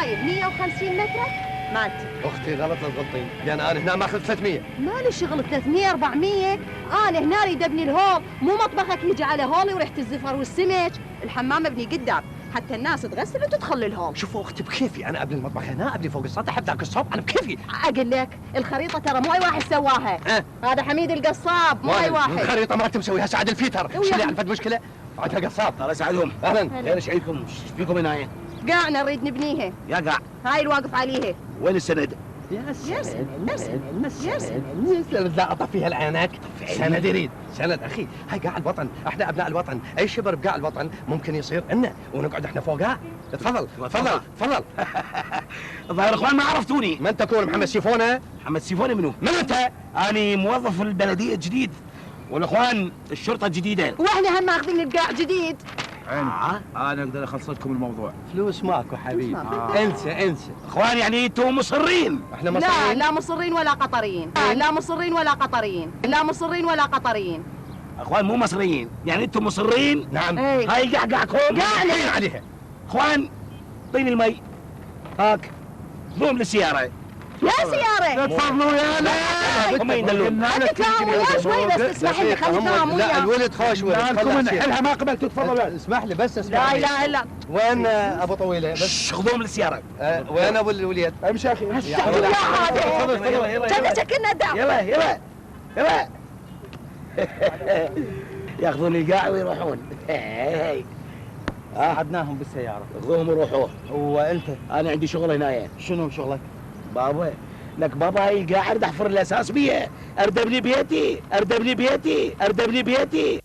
طيب 150 متر مالتي. اختي غلط لا تغلطين، لان انا هنا ماخذ 300. مالي شغل 300 400. انا هنا اريد ابني الهول، مو مطبخك يجي على هولي وريحه الزفر والسمك. الحمام ابني قدام حتى الناس تغسل وتدخل الهول. شوفوا اختي بكيفي، انا ابني المطبخ هنا، ابني فوق السطح، ابداك الصوب، انا بكيفي. اقول لك الخريطه ترى مو اي واحد سواها. هذا حميد القصاب، مو اي واحد. الخريطه ما انت مسويها، سعد الفيتر. ايش اللي عرفت مشكله؟ عندها قصاب. الله يسعدهم. اهلا. خير ايش عندكم؟ ايش فيكم هنا؟ قاعنا نريد نبنيها. يا قاع. هاي الواقف عليها. وين السند؟ يا سند، يا سند لا اطفيها العينك. سند يريد، سند اخي، هاي قاع الوطن، احنا ابناء الوطن، اي شبر بقاع الوطن ممكن يصير لنا ونقعد احنا فوقها. تفضل تفضل تفضل. الظاهر اخوان ما عرفتوني. من تكون محمد سيفونه؟ محمد سيفوني منو؟ من انت؟ اني موظف البلديه الجديد، والاخوان الشرطه الجديده. واحنا هم ماخذين القاع جديد. عيني انا اقدر اخلص لكم الموضوع. فلوس ماكو حبيبي. انسى. اخوان يعني انتم مصرين؟ احنا مصريين. لا مصرين ولا قطريين. لا مصرين ولا قطريين. لا مصرين ولا قطريين. اخوان مو مصريين، يعني انتم مصرين؟ نعم. هاي قعقعكم قاعدين عليها. اخوان طيني المي. هاك ضوم للسياره. يا سياره تفضلوا يا لا. هم يدلون. انت فاهم وياه شوي بس اسمح لي خليني فاهم لا وياه. الولد خوش ولد. لكم نحلها ما قبلتوا تفضلوا. اسمح لي بس اسمح لا لي. اله الا. وين ابو طويله بس؟ خذوهم للسياره. وين ابو الوليد؟ امشي اخي. يا هذا كنا شكلنا دعم. يلا يلا يلا. ياخذون القاع ويروحون. قعدناهم بالسياره. خذوهم وروحوا. وانت؟ انا عندي شغل هنا. شنو شغلك؟ بابا لك بابا هاي القاع اريد احفر الاساس بيها، اريد ابني بيتي، اريد ابني بيتي، اريد ابني بيتي.